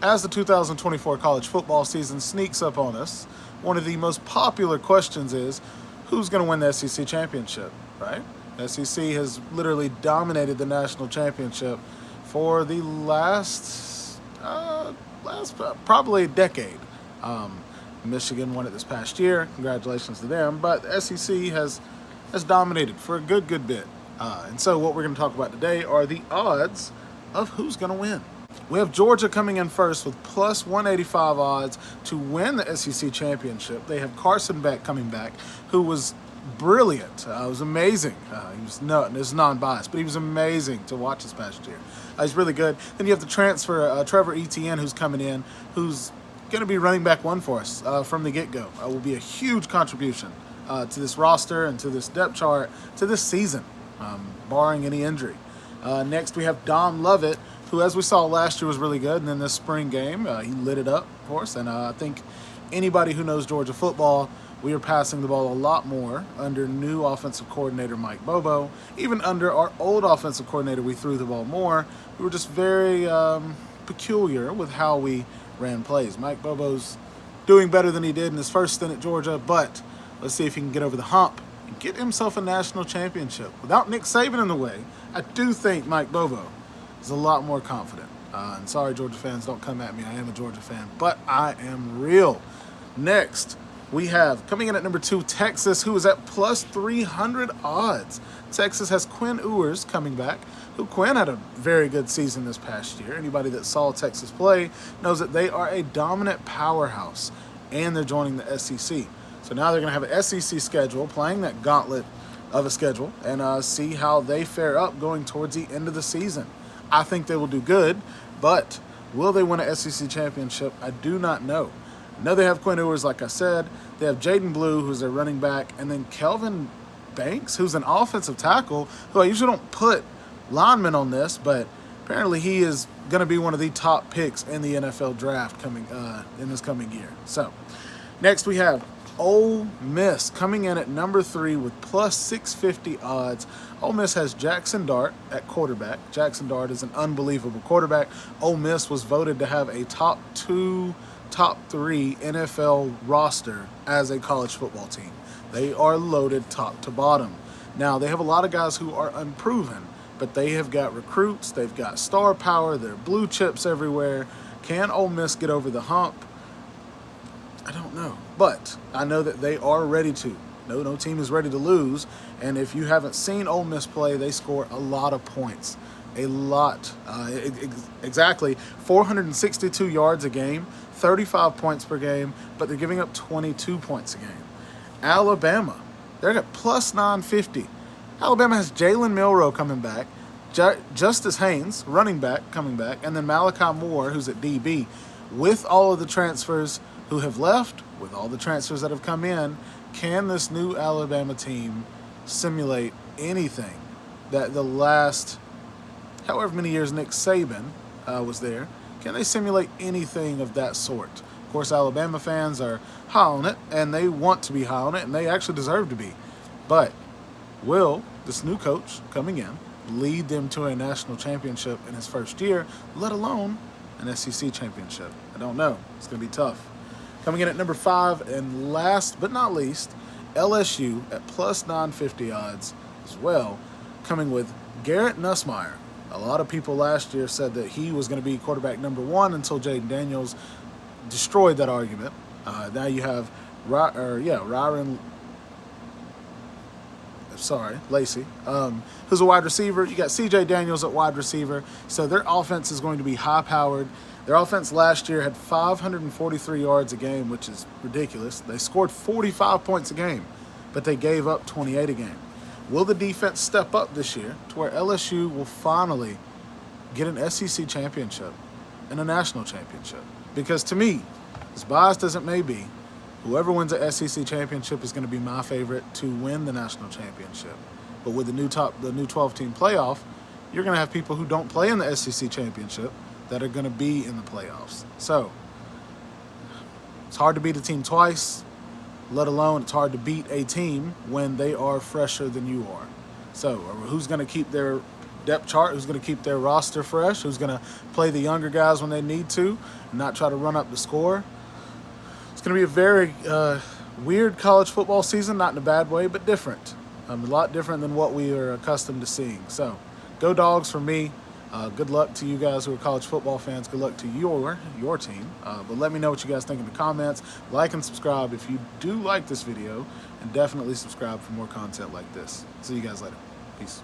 As the 2024 college football season sneaks up on us, one of the most popular questions is who's going to win the SEC championship, right? The SEC has literally dominated the national championship for the last probably decade. Um, Michigan won it this past year. Congratulations to them. But the SEC has dominated for a good bit. And so what we're going to talk about today are the odds of who's going to win. We have Georgia coming in first with plus 185 odds to win the SEC championship. They have Carson Beck coming back, who was brilliant. It was amazing. He was this is non-biased, but he was amazing to watch this past year. He's really good. Then you have the transfer Trevor Etienne, who's coming in, who's going to be running back one for us from the get-go. Will be a huge contribution to this roster and to this depth chart to this season, barring any injury. Next, we have Dom Lovett, who, as we saw last year, was really good. And then this spring game, he lit it up for us. And I think anybody who knows Georgia football, we are passing the ball a lot more under new offensive coordinator Mike Bobo. Even under our old offensive coordinator, we threw the ball more. We were just very peculiar with how we ran plays. Mike Bobo's doing better than he did in his first stint at Georgia, but let's see if he can get over the hump and get himself a national championship. Without Nick Saban in the way, I do think Mike Bobo is a lot more confident. And sorry, Georgia fans, don't come at me. I am a Georgia fan, but I am real. Next, we have, coming in at number 2, Texas, who is at plus 300 odds. Texas has Quinn Ewers coming back, who Quinn had a very good season this past year. Anybody that saw Texas play knows that they are a dominant powerhouse, and they're joining the SEC. So now they're going to have an SEC schedule, playing that gauntlet of a schedule, and see how they fare up going towards the end of the season. I think they will do good, but will they win an SEC championship? I do not know. I know they have Quinn Ewers, like I said. They have Jaden Blue, who's their running back, and then Kelvin Banks, who's an offensive tackle, who I usually don't put linemen on this, but apparently he is going to be one of the top picks in the NFL draft coming in this coming year. So next we have Ole Miss coming in at number 3 with plus 650 odds. Ole Miss has Jackson Dart at quarterback. Jackson Dart is an unbelievable quarterback. Ole Miss was voted to have a top 3 NFL roster as a college football team. They are loaded top to bottom. Now, they have a lot of guys who are unproven, but they have got recruits. They've got star power. They're blue chips everywhere. Can Ole Miss get over the hump? I don't know, but I know that they are ready to. No team is ready to lose, and if you haven't seen Ole Miss play, they score a lot of points. A lot. Exactly 462 yards a game, 35 points per game, but they're giving up 22 points a game. Alabama, they're at plus 950. Alabama has Jalen Milroe coming back, Justice Haynes, running back, coming back, and then Malachi Moore, who's at DB. With all of the transfers who have left, with all the transfers that have come in, can this new Alabama team simulate anything that the last however many years Nick Saban was there? Can they simulate anything of that sort? Of course, Alabama fans are high on it, and they want to be high on it, and they actually deserve to be. But will this new coach coming in lead them to a national championship in his first year, let alone an SEC championship? I don't know. It's going to be tough. Coming in at number 5, and last but not least, LSU at plus 950 odds as well, coming with Garrett Nussmeier. A lot of people last year said that he was going to be quarterback number 1 until Jaden Daniels destroyed that argument. Now you have Lacey, who's a wide receiver. You got C.J. Daniels at wide receiver. So their offense is going to be high-powered. Their offense last year had 543 yards a game, which is ridiculous. They scored 45 points a game, but they gave up 28 a game. Will the defense step up this year to where LSU will finally get an SEC championship and a national championship? Because to me, as biased as it may be, whoever wins the SEC championship is going to be my favorite to win the national championship. But with the new 12-team playoff, you're going to have people who don't play in the SEC championship that are going to be in the playoffs. So it's hard to beat a team twice, let alone it's hard to beat a team when they are fresher than you are. So who's going to keep their depth chart, who's going to keep their roster fresh, who's going to play the younger guys when they need to, and not try to run up the score. It's going to be a very weird college football season, not in a bad way, but different. A lot different than what we are accustomed to seeing. So, go Dogs for me. Good luck to you guys who are college football fans. Good luck to your team. But let me know what you guys think in the comments. Like and subscribe if you do like this video, and definitely subscribe for more content like this. See you guys later. Peace.